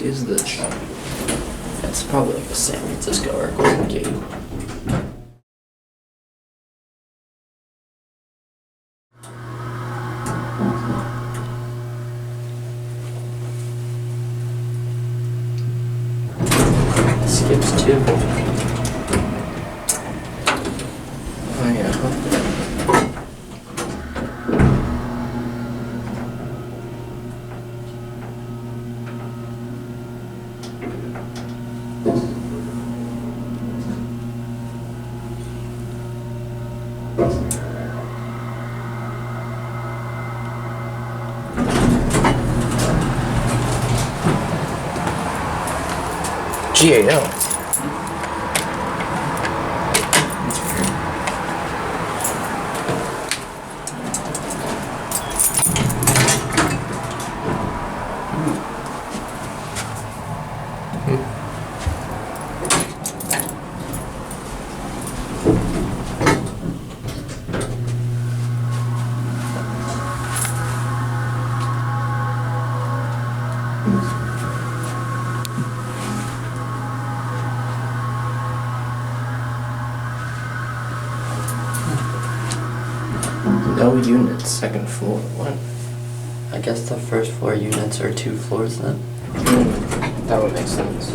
is this? It's probably like a San Francisco or Golden Gate. Skips too. Oh yeah. GAO. No units, second floor. What? I guess the first floor units are 2 floors then. That would make sense.